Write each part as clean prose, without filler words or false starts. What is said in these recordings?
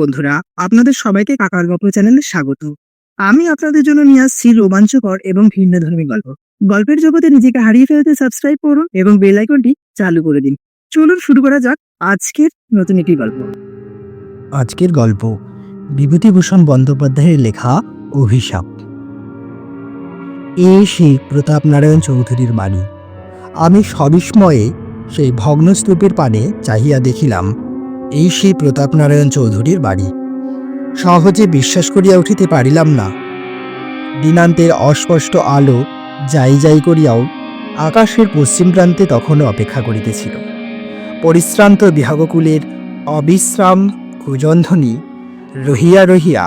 বন্ধুরা, আপনাদের সবাইকে কাকার গল্প চ্যানেলে স্বাগত। আমি আপনাদের জন্য নিয়ে আসছি রোমাঞ্চকর এবং ভিন্নধর্মী গল্প। গল্পের জগতে নিজেকে হারিয়ে ফেলতে সাবস্ক্রাইব করুন এবং বেল আইকনটি চালু করে দিন। চলুন শুরু করা যাক আজকের নতুন একটি গল্প। আজকের গল্প বিভূতিভূষণ বন্দ্যোপাধ্যায়ের লেখা অভিশাপ। সেই প্রতাপ নারায়ণ চৌধুরীর বাড়ি। আমি সবিস্ময়ে সেই ভগ্নস্তূপের পানে চাহিয়া দেখিলাম, এই সেই প্রতাপ নারায়ণ চৌধুরীর বাড়ি। সহজে বিশ্বাস করিয়া উঠিতে পারিলাম না। দিনান্তের অস্পষ্ট আলো যাই যাই করিয়াও আকাশের পশ্চিম প্রান্তে তখনও অপেক্ষা করিতেছিল। পরিশ্রান্ত বিহাগকুলের অবিশ্রাম কুজনধ্বনি রহিয়া রহিয়া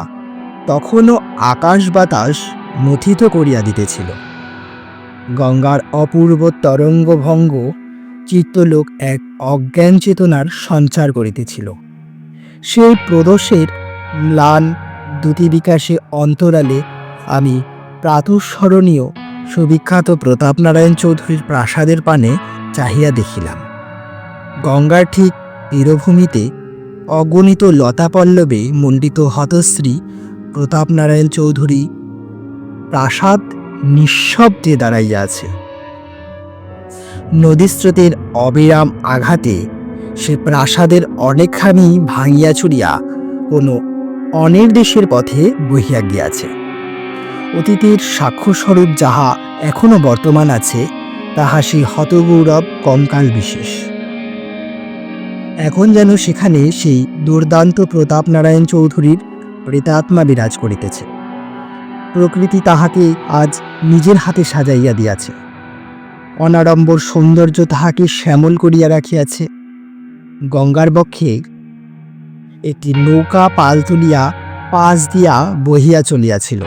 তখনও আকাশ বাতাস মথিত করিয়া দিতেছিল। গঙ্গার অপূর্ব তরঙ্গভঙ্গ চিত্তলোক এক অজ্ঞান চেতনার সঞ্চার করিতেছিল। সেই প্রদোষের ম্লান দ্যুতি বিকাশে অন্তরালে আমি প্রাতঃস্মরণীয় সুবিখ্যাত প্রতাপ নারায়ণ চৌধুরীর প্রাসাদের পানে চাহিয়া দেখিলাম। গঙ্গার ঠিক তীরভূমিতে অগণিত লতাপল্লবে মণ্ডিত হতশ্রী প্রতাপ নারায়ণ চৌধুরী প্রাসাদ নিঃশব্দে দাঁড়াইয়া আছে। নদীস্রোতের অবিরাম আঘাতে সে প্রাসাদের অনেকখানি ভাঙিয়া চুরিয়া কোনো অনির্দেশের পথে বহিয়া গিয়াছে। অতীতের সাক্ষ্যস্বরূপ যাহা এখনো বর্তমান আছে, তাহা সেই হতগৌরব কঙ্কাল বিশেষ। এখন যেন সেখানে সেই দুর্দান্ত প্রতাপ নারায়ণ চৌধুরীর প্রেতাত্মা বিরাজ করিতেছে। প্রকৃতি তাহাকে আজ নিজের হাতে সাজাইয়া দিয়াছে। অনাড়ম্বর সৌন্দর্য তাহাকে শ্যামল করিয়া রাখিয়াছে। গঙ্গার বক্ষে একটি নৌকা পাল তুলিয়া পাশ দিয়া বহিয়া চলিয়াছিল।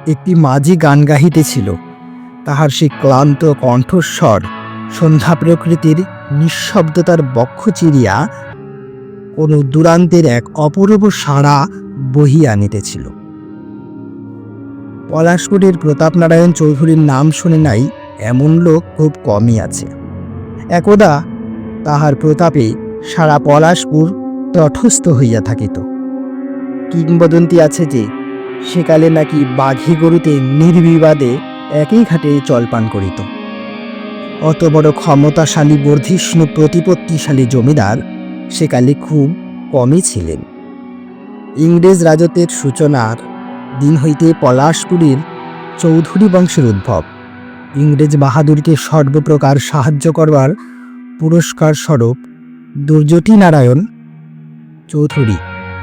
একটি মাঝি গান গাহিতেছিল। তাহার সেই ক্লান্ত কণ্ঠস্বর সন্ধ্যা প্রকৃতির নিঃশব্দতার বক্ষ চিরিয়া কোনো দূরান্তের এক অপূর্ব সাড়া বহিয়া আনিতেছিল। পলাশপুরের প্রতাপ নারায়ণ চৌধুরীর নাম শুনে নাই এমন লোক খুব কমই আছে। একদা তাহার প্রতাপে সারা পলাশপুর তটস্থ হইয়া থাকিত। কিংবদন্তি আছে যে সেকালে নাকি বাঘী গরুতে নির্বিবাদে একই ঘাটে জলপান করিত। অত বড় ক্ষমতাশালী বর্ধিষ্ণু প্রতিপত্তিশালী জমিদার সেকালে খুব কমই ছিলেন। ইংরেজ রাজত্বের সূচনার দিন হইতে পলাশপুরের চৌধুরী বংশের উদ্ভব। ইংরেজ বাহাদুরকে সর্বপ্রকার সাহায্য করবার পুরস্কার স্বরূপ দুর্জটি নারায়ণ চৌধুরী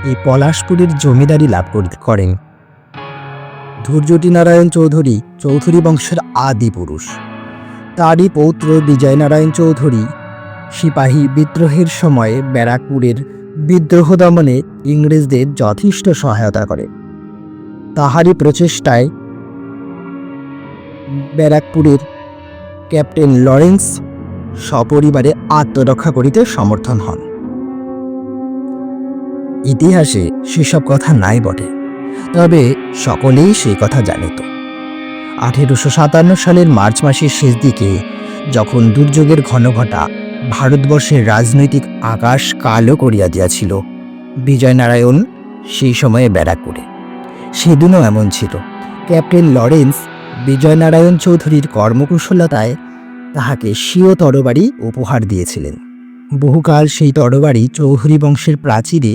এই পলাশপুরের জমিদারি লাভ করেন। দুর্জটি নারায়ণ চৌধুরী চৌধুরী বংশের আদি পুরুষ। তারই পৌত্র বিজয় নারায়ণ চৌধুরী সিপাহী বিদ্রোহের সময়ে ব্যারাকপুরের বিদ্রোহ দমনে ইংরেজদের যথেষ্ট সহায়তা করে। তাহারই প্রচেষ্টায় ব্যারাকপুরের ক্যাপ্টেন লরেন্স সপরিবারে আত্মরক্ষা করিতে সমর্থন হন। ইতিহাসে সেসব কথা নাই বটে, তবে সকলেই সেই কথা জানিত। 1857 সালের মার্চ মাসের শেষ দিকে যখন দুর্যোগের ঘনঘটা ভারতবর্ষের রাজনৈতিক আকাশ কালো করিয়া দিয়াছিল, বিজয়নারায়ণ সেই সময়ে ব্যারাকপুরে। সেদিনও এমন ছিল। ক্যাপ্টেন লরেন্স বিজয়নারায়ণ চৌধুরীর কর্মকুশলতায় তাহাকে স্বীয় তরবারি উপহার দিয়েছিলেন। বহুকাল সেই তরবারি চৌধুরী বংশের প্রাচীরে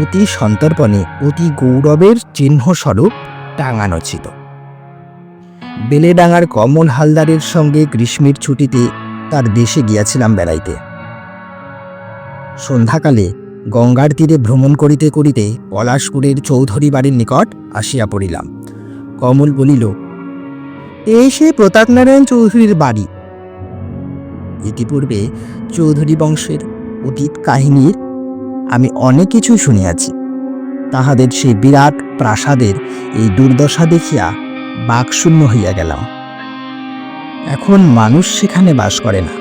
অতি সন্তর্পণে অতি গৌরবের চিহ্নস্বরূপ টাঙানো ছিল। বেলেডাঙ্গার কমল হালদারের সঙ্গে গ্রীষ্মের ছুটিতে তার দেশে গিয়াছিলাম বেড়াইতে। সন্ধ্যাকালে গঙ্গার তীরে ভ্রমণ করিতে করিতে পলাশপুরের চৌধুরী বাড়ির নিকট আসিয়া পড়িলাম। কমল বলিল, এই সে প্রতাপ নারায়ণ চৌধুরীর বাড়ি। ইতিপূর্বে চৌধুরী বংশের অতীত কাহিনীর আমি অনেক কিছু শুনিয়াছি। তাহাদের সেই বিরাট প্রাসাদের এই দুর্দশা দেখিয়া বাকশূন্য হইয়া গেলাম। এখন মানুষ সেখানে বাস করে না।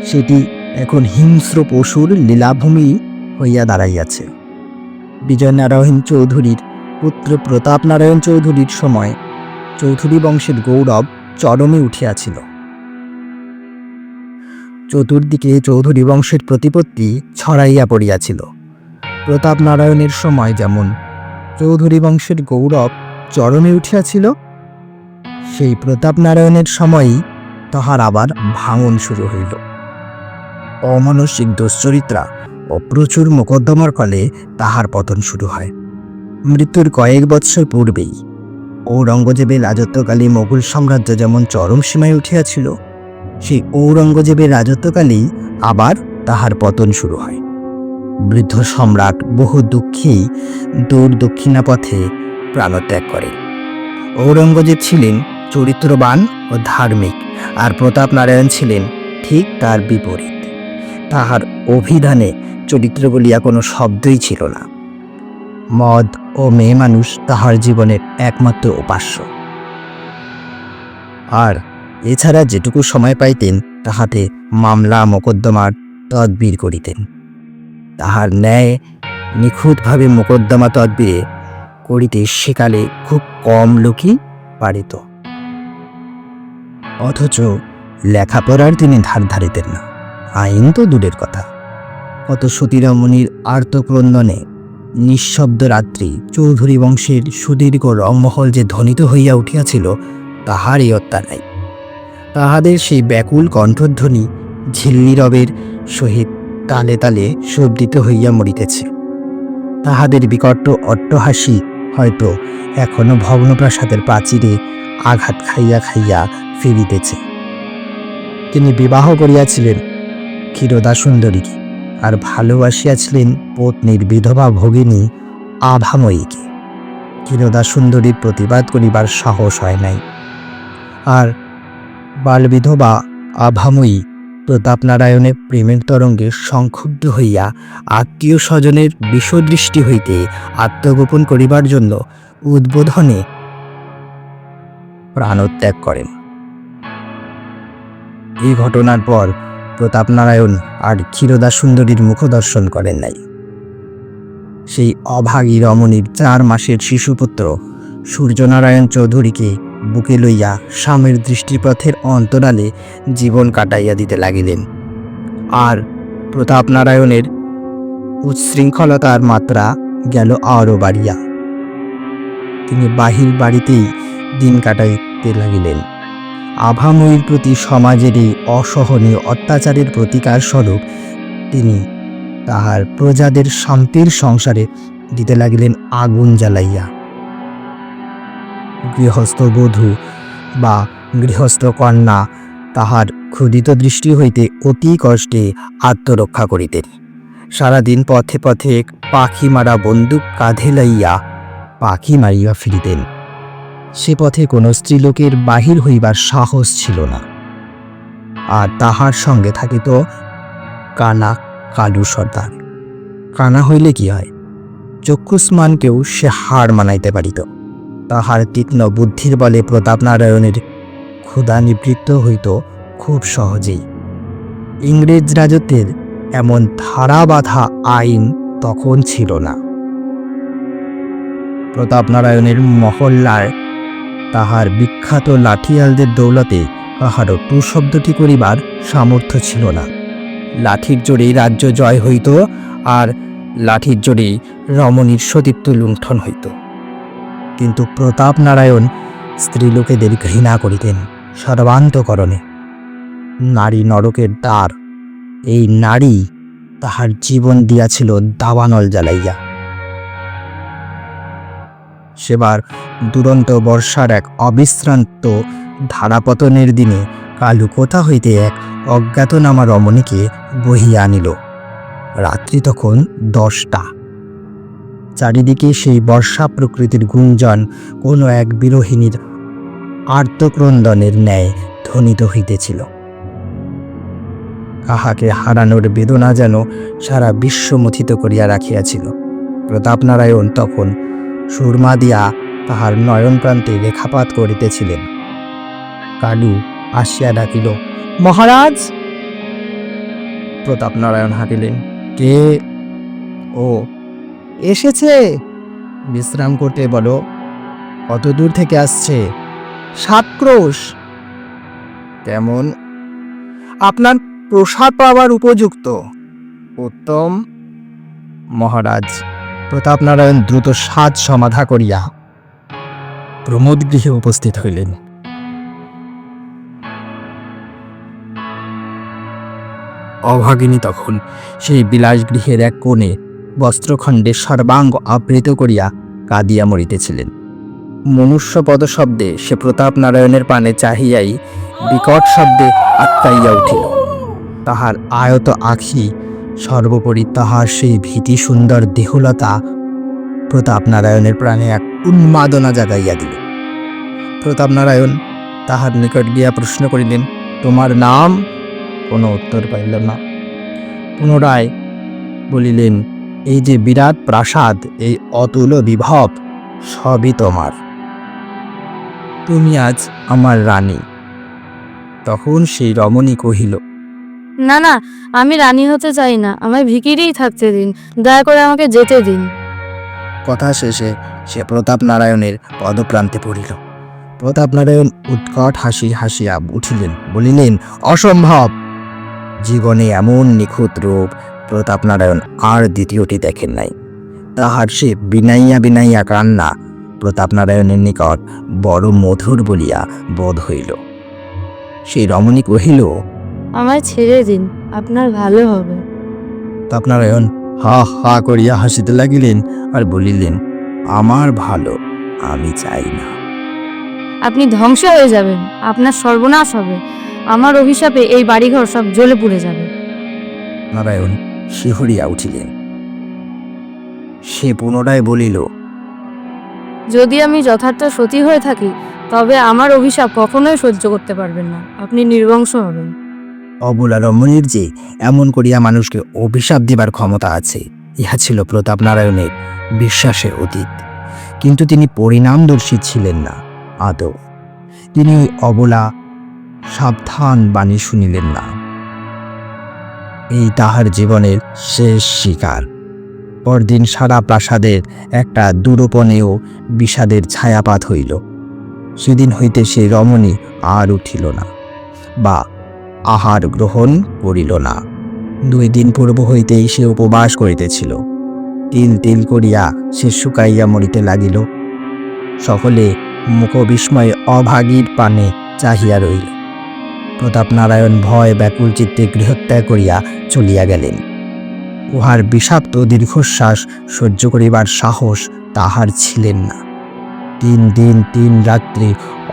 সেটি এখন হিংস্র পশুর লীলাভূমি হইয়া দাঁড়াইয়াছে। বিজয়নারায়ণ চৌধুরীর পুত্র প্রতাপ নারায়ণ চৌধুরীর সময় চৌধুরী বংশের গৌরব চরমে উঠিয়াছিল। চতুর্দিকে চৌধুরী বংশের প্রতিপত্তি ছড়াইয়া পড়িয়াছিল। প্রতাপ নারায়ণের সময় যেমন চৌধুরী বংশের গৌরব চরমে উঠিয়াছিল, সেই প্রতাপ নারায়ণের সময়ই তাহার আবার ভাঙন শুরু হইল। অমানসিক দুশ্চরিত্রা ও প্রচুর মোকদ্দমার ফলে তাহার পতন শুরু হয়। মৃত্যুর কয়েক বৎসর পূর্বেই ঔরঙ্গজেবের রাজত্বকালে মোগল সাম্রাজ্য যেমন চরম সীমায় উঠিয়াছিল, সেই ঔরঙ্গজেবের রাজত্বকালেই আবার তাহার পতন শুরু হয়। বৃদ্ধ সম্রাট বহু দুঃখেই দূর দক্ষিণা পথে প্রাণত্যাগ করে। ঔরঙ্গজেব ছিলেন চরিত্রবান ও ধার্মিক, আর প্রতাপ নারায়ণ ছিলেন ঠিক তার বিপরীত। তাহার অভিধানে চরিত্র বলিয়া কোনো শব্দই ছিল না। মদ ও মেয়ে মানুষ তাহার জীবনের একমাত্র উপাস্য, আর এছাড়া যেটুকু সময় পাইতেন তাহাতে মামলা মোকদ্দমার তদবির করিতেন। তাহার ন্যায় নিখুঁতভাবে মোকদ্দমা তদবিরে করিতে সেকালে খুব কম লোকই পারিত। অথচ লেখাপড়ার তিনি ধার ধারিতেন না, আইন তো দূরের কথা। কত সতীরমণির আর্তক্রন্দনে নিঃশব্দ রাত্রি চৌধুরী বংশের সুদীর্ঘ রংমহল যে ধ্বনিত হইয়া উঠিয়াছিল, তাহার ইয়ত্তা নাই। তাহাদের সেই ব্যাকুল কণ্ঠধ্বনি ঝিল্লিরবের সহিত তালে তালে শব্দিত হইয়া মরিতেছে। তাহাদের বিকট অট্টহাসি হয়তো এখনো ভগ্নপ্রাসাদের প্রাচীরে আঘাত খাইয়া খাইয়া ফিরিতেছে। তিনি বিবাহ করিয়াছিলেন ক্ষীরোদা সুন্দরীকে, আর ভালোবাসিয়াছিলেন পত্নীর বিধবা ভগিনী আভাময়ীকে। ক্ষীরোদা সুন্দরীর প্রতিবাদ করিবার সাহস হয় নাই, আর বালবিধবা আভাময়ী প্রতাপ নারায়ণের প্রেমের তরঙ্গে সংক্ষুব্ধ হইয়া আত্মীয় স্বজনের বিষদৃষ্টি হইতে আত্মগোপন করিবার জন্য উদ্বোধনে প্রাণত্যাগ করেন। এই ঘটনার পর প্রতাপ নারায়ণ আর ক্ষীরোদা সুন্দরীর মুখদর্শন করেন নাই। সেই অভাগী রমণীর 4 মাসের শিশুপুত্র সূর্যনারায়ণ চৌধুরীকে বুকে লইয়া স্বামীর দৃষ্টিপথের অন্তরালে জীবন কাটাইয়া দিতে লাগিলেন। আর প্রতাপ নারায়ণের উচ্ছৃঙ্খলতার মাত্রা গেল আরও বাড়িয়া। তিনি বাহির বাড়িতেই দিন কাটাইতে লাগিলেন। আভাময়ীর প্রতি সমাজের এই অসহনীয় অত্যাচারের প্রতিকার স্বরূপ তিনি তাহার প্রজাদের শান্তির সংসারে দিতে লাগিলেন আগুন জ্বালাইয়া। গৃহস্থ বধূ বা গৃহস্থ কন্যা তাহার ক্ষুধিত দৃষ্টি হইতে অতি কষ্টে আত্মরক্ষা করিতেন। সারাদিন পথে পথে পাখি মারা বন্দুক কাঁধে লইয়া পাখি মারিয়া ফিরিতেন। সে পথে কোনো স্ত্রীলোকের বাহির হইবার সাহস ছিল না। আর তাহার সঙ্গে থাকিত কানা কালু সর্দার। কানা হইলে কি হয়, চক্ষুষ্মানকেও সে হার মানাইতে পারিত। তাহার তীক্ষ্ণ বুদ্ধির বলে প্রতাপ নারায়ণের ক্ষুধা নিবৃত্ত হইত খুব সহজেই। ইংরেজ রাজত্বের এমন ধারাবাধা আইন তখন ছিল না। প্রতাপ নারায়ণের মহল্লায় তাহার বিখ্যাত লাঠিয়ালদের দৌলতে কাহারও টু শব্দটি করিবার সামর্থ্য ছিল না। লাঠির জোরেই রাজ্য জয় হইত, আর লাঠির জোরেই রমণীর সতীত্ব লুণ্ঠন হইত। কিন্তু প্রতাপ নারায়ণ স্ত্রীলোকেদের ঘৃণা করিতেন সর্বান্তকরণে। নারী নরকের দ্বার, এই নারী তাহার জীবন দিয়াছিল দাবানল জ্বালাইয়া। সেবার দুরন্ত বর্ষার এক অবিশ্রান্ত ধারাপতনের দিনে কালু কোথা হইতে এক অজ্ঞাতনামা রমণীকে বহিয়া আনিল। রাত্রি তখন 10টা। চারিদিকে সেই বর্ষা প্রকৃতির গুঞ্জন কোনো এক বিরোহিণীর আর্তক্রন্দনের ন্যায় ধ্বনিত হইতেছিল। কাহাকে হারানোর বেদনা যেন সারা বিশ্ব মথিত করিয়া রাখিয়াছিল। প্রতাপ নারায়ণ তখন সুরমা দিয়া তাহার নয়ন প্রান্তে রেখাপাত করিতেছিলেন। কালু আসিয়া ডাকিল, মহারাজ। প্রতাপ নারায়ণ হাঁটিলেন। কে? ও এসেছে, বিশ্রাম করতে বলো। কত দূর থেকে আসছে? 7 ক্রোশ। কেমন? আপনার প্রসাদ পাওয়ার উপযুক্ত। উত্তম। মহারাজ প্রতাপনারায়ণ দ্রুত সাজ সমাধা করিয়া প্রমোদ গৃহে উপস্থিত হইলেন। অভাগিনী তখন সেই বিলাসগৃহের এক কোণে বস্ত্রখণ্ডে সর্বাঙ্গ আবৃত করিয়া কাঁদিয়া মরিতেছিলেন। মনুষ্য পদশব্দে সে প্রতাপনারায়ণের পানে চাহিয়াই বিকট শব্দে আটকাইয়া উঠিল। তাহার আয়ত আখি, সর্বোপরি তাহার সেই ভীতি সুন্দর দেহলতা প্রতাপনারায়ণের প্রাণে এক উন্মাদনা জাগাইয়া দিল। প্রতাপনারায়ণ তাহার নিকট গিয়া প্রশ্ন করিলেন, তোমার নাম? কোনো উত্তর পাইল না। পুনরায় বলিলেন, এই যে বিরাট প্রাসাদ, এই অতুল বিভব, সবই তোমার। তুমি আজ আমার রানী। তখন সেই রমণী কহিল, না না, আমি রানী হতে চাই না, আমায় ভিখিরিই থাকতে দিন, দয়া করে আমাকে যেতে দিন। কথা শেষে সে প্রতাপনারায়ণের পদপ্রান্তে পড়িল। প্রতাপনারায়ণ উৎকট হাসি হাসিয়া উঠিলেন, বলিলেন, অসম্ভব। জীবনে এমন নিখুঁত রূপ প্রতাপনারায়ণ আর দ্বিতীয়টি দেখেন নাই। তাহার সে বিনাইয়া বিনাইয়া কান্না প্রতাপনারায়ণের নিকট বড় মধুর বলিয়া বোধ হইল। সেই রমণী কহিল, আমায় ছেড়ে দিন, আপনার ভালো হবে। প্রতাপনারায়ণ হা হা করিয়া হাসিতে লাগিলেন আর বলিলেন, আমার ভালো আমি চাই না। আপনি ধ্বংস হয়ে যাবেন, আপনার সর্বনাশ হবে, আমার অভিশাপে এই বাড়িঘর সব জ্বলে পুড়ে যাবে। নারায়ণ শিহরিয়া উঠিলেন। সে পুনরায় বলিল, যদি আমি যথার্থ সতী হয়ে থাকি, তবে আমার অভিশাপ কখনোই সহ্য করতে পারবেন না, আপনি নির্বংশ হবেন। অবলা রমণীর যে এমন করিয়া মানুষকে অভিশাপ দিবার ক্ষমতা আছে, ইহা ছিল প্রতাপনারায়ণের বিশ্বাসের অতীত। কিন্তু তিনি পরিণামদর্শী ছিলেন না আদৌ। তিনি ওই অবলা সাবধান বাণী শুনিলেন না। এই তাহার জীবনের শেষ শিকার। পরদিন সারা প্রাসাদের একটা দুরোপনেও বিষাদের ছায়াপাত হইল। সেদিন হইতে সেই রমণী আর উঠিল না বা আহার গ্রহণ করিল না। 2 দিন পূর্ব হইতেই সে উপবাস করিতেছিল। তিল তিল করিয়া সে শুকাইয়া মরিতে লাগিল। সকলে মুখবিস্ময়ে অভাগীর পানে চাহিয়া রইল। প্রতাপনারায়ণ ভয় ব্যাকুল চিত্তে গৃহত্যাগ করিয়া চলিয়া গেলেন। উহার বিষাক্ত দীর্ঘশ্বাস সহ্য করিবার সাহস তাহার ছিলেন না। 3 দিন 3 রাত্রি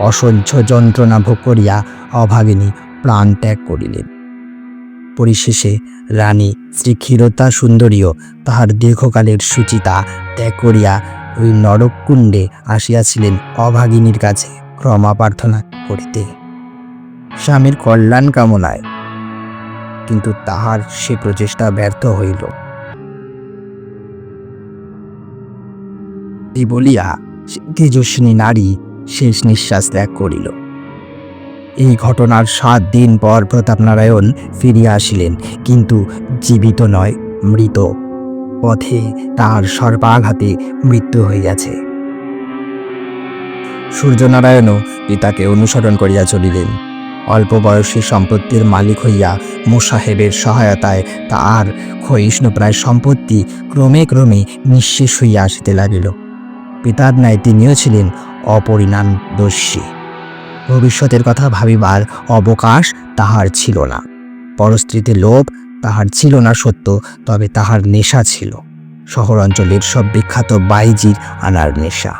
অসহ্য যন্ত্রণা ভোগ করিয়া অভাগিনী প্রাণ ত্যাগ করিলেন। পরিশেষে রানী শ্রী ক্ষীরতা সুন্দরীও তাহার দীর্ঘকালের সুচিতা ত্যাগ করিয়া ওই নরককুণ্ডে আসিয়াছিলেন অভাগিনীর কাছে ক্ষমা প্রার্থনা করিতে, স্বামীর কল্যাণ কামনায়। কিন্তু তাহার সে প্রচেষ্টা ব্যর্থ হইল। এই বলিয়া তেজস্বিনী নারী শেষ নিঃশ্বাস ত্যাগ করিল। এই ঘটনার 7 দিন পর প্রতাপনারায়ণ ফিরিয়া আসিলেন, কিন্তু জীবিত নয়, মৃত। পথে তাহার সর্পাঘাতে মৃত্যু হইয়াছে। সূর্যনারায়ণও পিতাকে অনুসরণ করিয়া চলিলেন। অল্প বয়সে সম্পত্তির মালিক হইয়া মোসাহেবের সহায়তায় তাহার ক্ষয়িষ্ণুপ্রায় সম্পত্তি ক্রমে ক্রমে নিঃশেষ হইয়া আসিতে লাগিল। পিতার ন্যায় তিনিও ছিলেন অপরিণামদর্শী। ভবিষ্যতের কথা ভাবিবার অবকাশ তাহার ছিল না। পরস্ত্রীতে লোভ তাহার ছিল না সত্য, তবে তাহার নেশা ছিল শহর অঞ্চলের সব বিখ্যাত বাইজির আনার নেশা।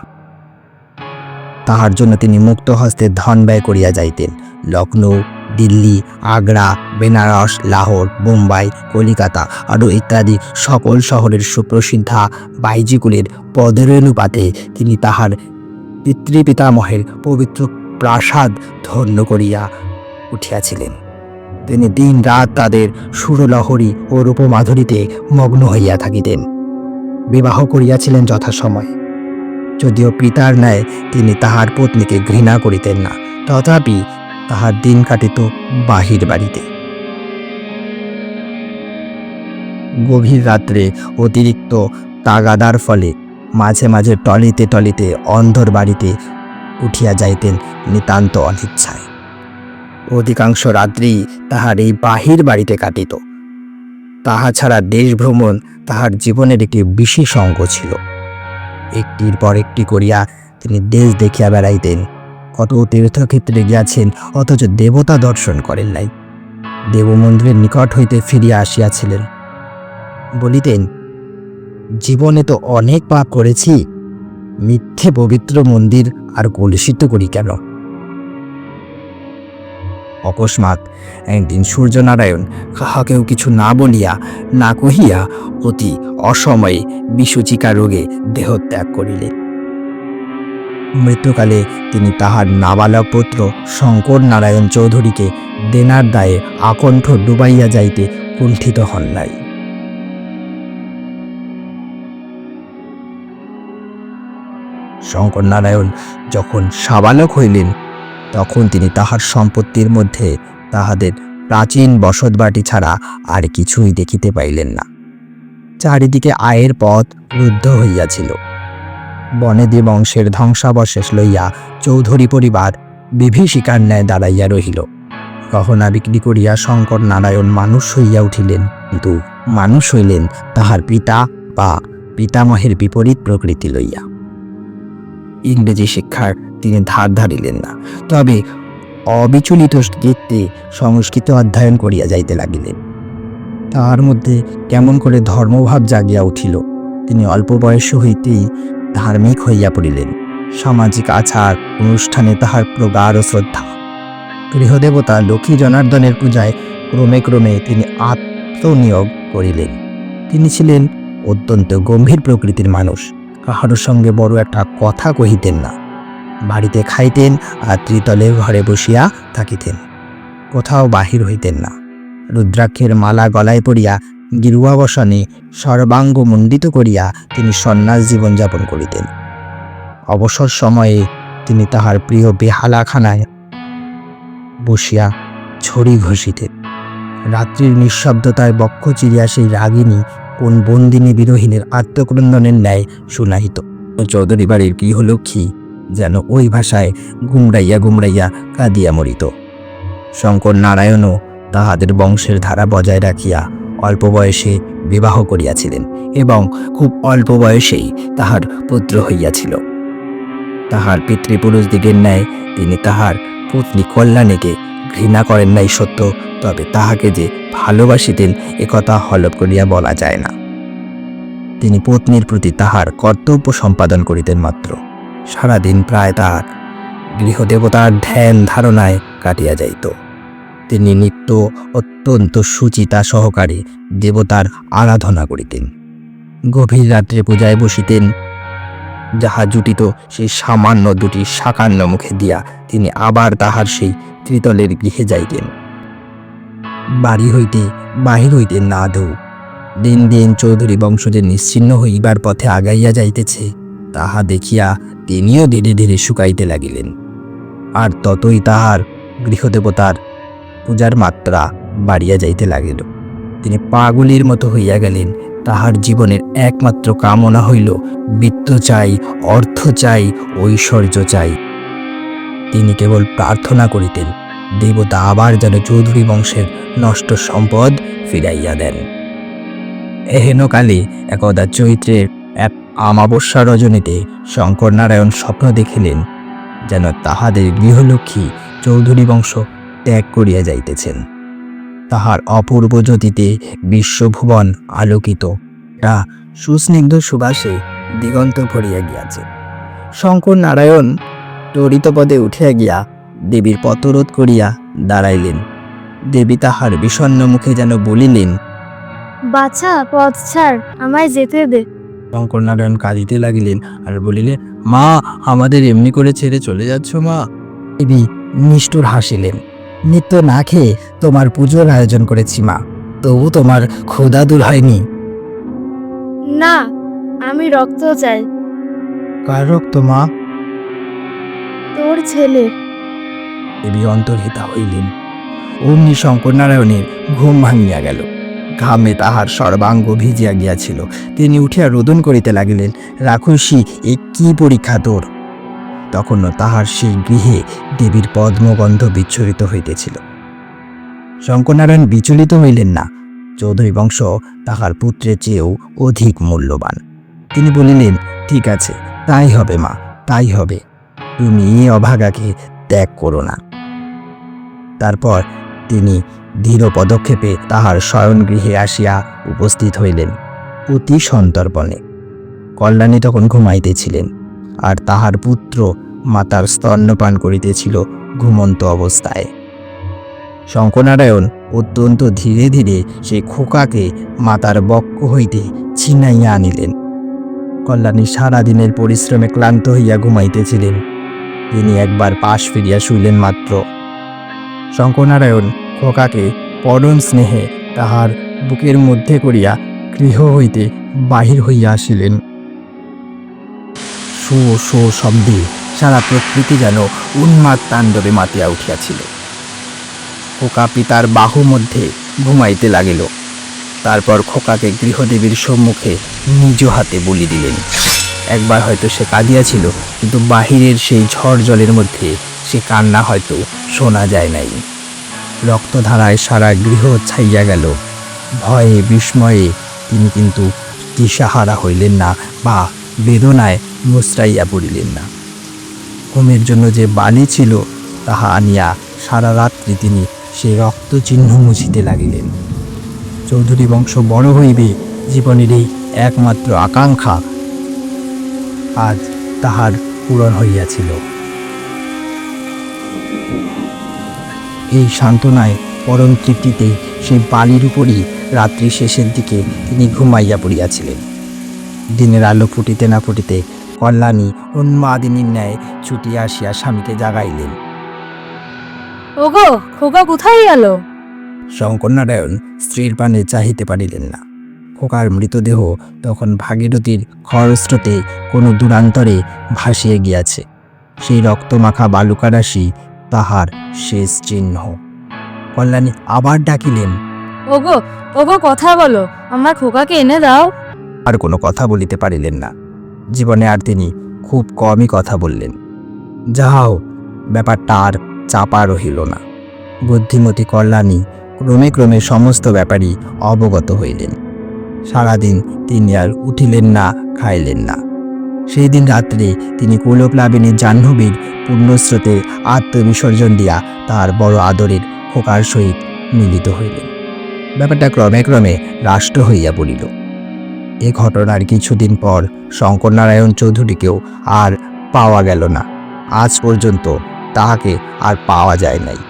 তাহার জন্য তিনি মুক্ত হস্তে ধন ব্যয় করিয়া যাইতেন। লখনৌ, দিল্লি, আগ্রা, বেনারস, লাহোর, বোম্বাই, কলিকাতা আরও ইত্যাদি সকল শহরের সুপ্রসিদ্ধা বাইজিগুলির পদরেণুপাতে তিনি তাহার পিতৃপিতামহের পবিত্র প্রাসাদ ধন্য করিয়া উঠিয়াছিলেন। তিনি দিন রাত তাদের সুরলহরী ও রূপমাধুরীতে মগ্ন হইয়া থাকিতেন। বিবাহ করিয়াছিলেন যথাসময়ে। যদিও পিতার ন্যায় তিনি তাহার পত্নীকে ঘৃণা করিতেন না, তথাপি তাহার দিন কাটিত বাহির বাড়িতে। গভীর রাত্রে অতিরিক্ত তাগাদার ফলে মাঝে মাঝে টলিতে টলিতে অন্ধর বাড়িতে উঠিয়া যাইতেন নিতান্ত অনিচ্ছায়। অধিকাংশ রাত্রি তাহার এই বাহির বাড়িতে কাটিত। তাহা ছাড়া দেশ ভ্রমণ তাহার জীবনের একটি বিশেষ অঙ্গ ছিল। একটির পর একটি করিয়া তিনি দেশ দেখিয়া বেড়াইতেন। কত তীর্থক্ষেত্রে গিয়াছেন, অথচ দেবতা দর্শন করেন নাই। দেবমন্দিরের নিকট হইতে ফিরিয়া আসিয়াছিলেন। বলিতেন, জীবনে তো অনেক পাপ করেছি, মিথ্যে পবিত্র মন্দির আর কলুষিত করি কেন? অকস্মাৎ একদিন সূর্যনারায়ণ কাহাকেও কিছু না বলিয়া না কহিয়া অতি অসময়ে বিষুচিকা রোগে দেহত্যাগ করিলেন। মৃত্যুকালে তিনি তাহার নাবালক পুত্র শঙ্কর নারায়ণ চৌধুরীকে দেনার দায়ে আকণ্ঠ ডুবাইয়া যাইতে কুণ্ঠিত হন নাই। শঙ্কর নারায়ণ যখন সাবালক হইলেন, তখন তিনি তাহার সম্পত্তির মধ্যে তাহাদের প্রাচীন বসতবাটি ছাড়া আর কিছুই দেখিতে পাইলেন না। চারিদিকে আয়ের পথ রুদ্ধ হইয়াছিল। বনেদি বংশের ধ্বংসাবশেষ লইয়া চৌধুরী পরিবার বিভীষিকার ন্যায় দাঁড়াইয়া রহিল। গহনা বিক্রি করিয়া শঙ্কর নারায়ণ মানুষ হইয়া উঠিলেন, কিন্তু মানুষ হইলেন তাহার পিতা বা পিতামহের বিপরীত প্রকৃতি লইয়া। ইংরেজি শিক্ষার তিনি ধার ধারিলেন না, তবে অবিচলিত চিত্তে সংস্কৃত অধ্যয়ন করিয়া যাইতে লাগিলেন। তাহার মধ্যে কেমন করে ধর্মভাব জাগিয়া উঠিল। তিনি অল্প বয়স হইতেই ধার্মিক হইয়া পড়িলেন। সামাজিক আচার অনুষ্ঠানে তাহার প্রগাঢ় শ্রদ্ধা। গৃহদেবতা লক্ষ্মী জনার্দনের পূজায় ক্রমে ক্রমে তিনি আত্মনিয়োগ করিলেন। তিনি ছিলেন অত্যন্ত গম্ভীর প্রকৃতির মানুষ। কাহারোর সঙ্গে বড় একটা কথা কহিতেন না। বাড়িতে খাইতেন আর ত্রিতলের ঘরে বসিয়া থাকিতেন, কোথাও বাহির হইতেন না। রুদ্রাক্ষের মালা গলায় পড়িয়া গিরুয়াবসানে সর্বাঙ্গ মণ্ডিত করিয়া তিনি সন্ন্যাস জীবনযাপন করিতেন। অবসর সময়ে তিনি তাহার প্রিয় বেহালাখানায় বসিয়া ছড়ি ঘষিতেন। রাত্রির নিঃশব্দতায় বক্ষ চিরিয়া সেই রাগিনী কোন বন্দিনী বিরোহিনীর আত্মক্রন্দনের ন্যায় শুনাইত। চৌধুরী বাড়ির গৃহলক্ষ্মী যেন ওই ভাষায় গুমরাইয়া গুমরাইয়া কাঁদিয়া মরিত। শঙ্কর নারায়ণও তাহাদের বংশের ধারা বজায় রাখিয়া অল্প বয়সে বিবাহ করিয়াছিলেন এবং খুব অল্প বয়সেই তাহার পুত্র হইয়াছিল। তাহার পিতৃপুরুষদিগের ন্যায় তিনি তাহার পত্নী কল্যাণীকে ঘৃণা করেন নাই সত্য, তবে তাহাকে যে ভালোবাসিতেন একথা হলফ করিয়া বলা যায় না। তিনি পত্নীর প্রতি তাহার কর্তব্য সম্পাদন করিতেন মাত্র। সারাদিন প্রায় তাহার গৃহদেবতার ধ্যান ধারণায় কাটিয়া যাইত। তিনি নিত্য অত্যন্ত সুচিতা সহকারে দেবতার আরাধনা করিতেন। গভীর রাত্রে পূজায় বসিতেন। যাহা জুটিত সেই সামান্য দুটি সাকান্ন মুখে দিয়া তিনি আবার তাহার সেই ত্রিতলের গৃহে যাইতেন। বাড়ি হইতে বাহির হইতেন না আদৌ। দিন দিন চৌধুরী বংশ যে নিশ্চিহ্ন হইবার পথে আগাইয়া যাইতেছে, তাহা দেখিয়া তিনিও ধীরে ধীরে শুকাইতে লাগিলেন। আর ততই তাহার গৃহদেবতার পূজার মাত্রা বাড়িয়া যাইতে লাগিল। তিনি পাগলির মতো হইয়া গেলেন। তাহার জীবনের একমাত্র কামনা হইল বিত্ত চাই, অর্থ চাই, ঐশ্বর্য চাই। তিনি কেবল প্রার্থনা করিতেন দেবতা আবার যেন চৌধুরী বংশের নষ্ট সম্পদ ফিরাইয়া দেন। এহেনকালে একদা চৈত্রের এক আমাবস্যা রজনীতে শঙ্কর নারায়ণ স্বপ্ন দেখিলেন যেন তাহাদের গৃহলক্ষ্মী চৌধুরী বংশ ত্যাগ করিয়া যাইতেছেন। তাহার অপূর্ব জ্যোতিতে বিশ্বভুবন আলোকিত, তা সুস্নিগ্ধ সুবাসে দিগন্ত ভরিয়া গিয়াছে। শঙ্কর নারায়ণ ত্বরিতপদে উঠিয়া গিয়া দেবীর পথরোধ করিয়া দাঁড়াইলেন। দেবী তাহার বিষণ্ণ মুখে যেন বলিলেন, বাছা, পথ ছাড়, আমায় যেতে দে। শঙ্কর নারায়ণ কাঁদিতে লাগিলেন আর বলিলেন, মা, আমাদের এমনি করে ছেড়ে চলে যাচ্ছ মা? দেবী নিষ্ঠুর হাসিলেন। নিত্য না খেয়ে তোমার পুজোর আয়োজন করেছি মা, তবু তোমার ক্ষুধা দূর হয়নি। না, আমি রক্ত চাই। কার রক্ত মা? তোর ছেলে। দেবী অন্তর্হিতা হইলেন। অমনি শঙ্কর নারায়ণের ঘুম ভাঙিয়া গেল। ঘামে তাহার সর্বাঙ্গ ভিজিয়া গিয়াছিল। তিনি উঠিয়া রোদন করিতে লাগিলেন, রাক্ষসী, এ কি পরীক্ষা তোর? তখনও তাহার সেই গৃহে দেবীর পদ্মগন্ধ বিচ্ছুরিত হইতেছিল। শঙ্কর নারায়ণ বিচলিত হইলেন না। চৌধুরী বংশ তাহার পুত্রের চেয়েও অধিক মূল্যবান। তিনি বলিলেন, ঠিক আছে, তাই হবে মা, তাই হবে, তুমি অভাগাকে ত্যাগ করো না। তারপর তিনি ধীর পদক্ষেপে তাহার শয়নগৃহে আসিয়া উপস্থিত হইলেন অতি সন্তর্পণে। কল্যাণী তখন ঘুমাইতেছিলেন, আর তাহার পুত্র মাতার স্তন্যপান করিতেছিল ঘুমন্ত অবস্থায়। শঙ্করনারায়ণ অত্যন্ত ধীরে ধীরে সেই খোকাকে মাতার বক্ষ হইতে ছিনাইয়া আনিলেন। কল্যাণী সারাদিনের পরিশ্রমে ক্লান্ত হইয়া ঘুমাইতেছিলেন। তিনি একবার পাশ ফিরিয়া শুইলেন মাত্র। শঙ্করনারায়ণ খোকাকে পরম স্নেহে তাহার বুকের মধ্যে করিয়া গৃহ হইতে বাহির হইয়া আসিলেন। শো শো শব্দে সারা প্রকৃতি যেন উন্মাদ তাণ্ডবে মাতিয়া উঠিয়াছিল। খোকা পিতার বাহু মধ্যে ঘুমাইতে লাগিল। তারপর খোকাকে গৃহদেবীর সম্মুখে নিজ হাতে বলি দিলেন। একবার হয়তো সে কাঁদিয়াছিল, কিন্তু বাহিরের সেই ঝড় জলের মধ্যে সে কান্না হয়তো শোনা যায় নাই। রক্তধারায় সারা গৃহ ছাইয়া গেল। ভয়ে বিস্ময়ে তিনি কিন্তু দিশাহারা হইলেন না বা বেদনায় মুচড়াইয়া পড়িলেন না। ঘুমের জন্য যে বালি ছিল তাহা আনিয়া সারা রাত্রি তিনি সেই রক্তচিহ্ন মুছিতে লাগিলেন। চৌধুরী বংশ বড় হইবে, জীবনের এই একমাত্র আকাঙ্ক্ষা আজ তাহার পূরণ হইয়াছিল। এই সান্ত্বনায় পরম তৃপ্তিতে সেই বালির উপরই রাত্রি শেষের দিকে তিনি ঘুমাইয়া পড়িয়াছিলেন। দিনের আলো ফুটিতে না ফুটিতে কল্যাণী উন্মাদিনীর ন্যায় ছুটিয়া আসিয়া স্বামীকে জাগাইলেন। ওগো, খোকা কোথায় গেল? শঙ্করনারায়ণ স্ত্রীর পানে চাহিতে পারিলেন না। খোকার মৃতদেহ তখন ভাগীরথীর খরস্রোতে কোনো দূরান্তরে ভাসিয়ে গিয়াছে। সেই রক্তমাখা বালুকারাশি তাহার শেষ চিহ্ন। কল্যাণী আবার ডাকিলেন, ওগো, ওগো, কথা বলো, আমার খোকাকে এনে দাও। আর কোনো কথা বলিতে পারিলেন না। জীবনে আর তিনি খুব কমই কথা বললেন। যাহাও, ব্যাপারটা আর চাপা রহিল না। বুদ্ধিমতী কল্যাণী ক্রমে ক্রমে সমস্ত ব্যাপারই অবগত হইলেন। সারাদিন তিনি আর উঠিলেন না, খাইলেন না। সেই দিন রাত্রে তিনি কুলপ্লাবিনী জাহ্নবীর পুণ্যস্রোতে আত্মবিসর্জন দিয়া তাহার বড় আদরের খোকার সহিত মিলিত হইলেন। ব্যাপারটা ক্রমে ক্রমে রাষ্ট্র হইয়া পড়িল। এ ঘটনার কিছুদিন পর শঙ্করনারায়ণ চৌধুরীকেও আর পাওয়া গেল না। আজ পর্যন্ত তাহাকে আর পাওয়া যায় নাই।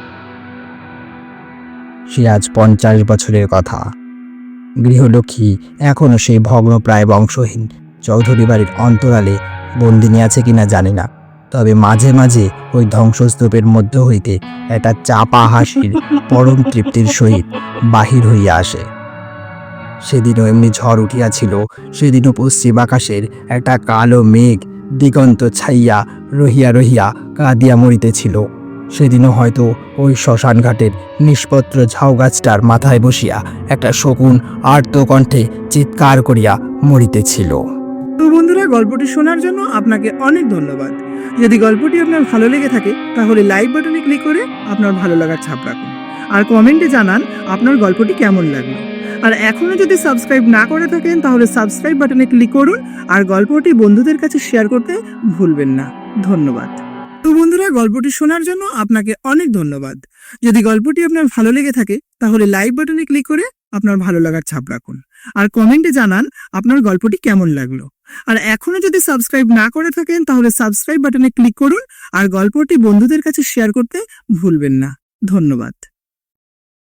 সে আজ 50 বছরের কথা। গৃহলক্ষ্মী এখনো সেই ভগ্নপ্রায় বংশহীন চৌধুরী বাড়ির অন্তরালে বন্দিনী আছে কিনা জানি না, তবে মাঝে মাঝে ওই ধ্বংসস্তূপের মধ্য হইতে একটা চাপা হাসির পরম তৃপ্তির সহিত বাহির হইয়া আসে। সেদিনও এমনি ঝড় উঠিয়াছিল। সেদিনও পশ্চিম আকাশের একটা কালো মেঘ দিগন্ত ছাইয়া রহিয়া রহিয়া কাঁদিয়া মরিতেছিল। সেদিনও হয়তো ওই শ্মশান ঘাটের নিষ্পত্র ঝাউ গাছটার মাথায় বসিয়া একটা শকুন আর্তকণ্ঠে চিৎকার করিয়া মরিতেছিল। তো বন্ধুরা, গল্পটি শোনার জন্য আপনাকে অনেক ধন্যবাদ। যদি গল্পটি আপনার ভালো লেগে থাকে তাহলে লাইক বাটনে ক্লিক করে আপনার ভালো লাগার ছাপ রাখুন, আর কমেন্টে জানান আপনার গল্পটি কেমন লাগলো। আর এখনো যদি সাবস্ক্রাইব না করে থাকেন তাহলে সাবস্ক্রাইব বাটনে ক্লিক করুন, আর গল্পটি বন্ধুদের কাছে শেয়ার করতে ভুলবেন না। ধন্যবাদ। তো বন্ধুরা, গল্পটি শোনার জন্য আপনাকে অনেক ধন্যবাদ। যদি গল্পটি আপনার ভালো লেগে থাকে তাহলে লাইক বাটনে ক্লিক করে আপনার ভালো লাগার ছাপ রাখুন, আর কমেন্টে জানান আপনার গল্পটি কেমন লাগলো। আর এখনো যদি সাবস্ক্রাইব না করে থাকেন তাহলে সাবস্ক্রাইব বাটনে ক্লিক করুন, আর গল্পটি বন্ধুদের কাছে শেয়ার করতে ভুলবেন না। ধন্যবাদ।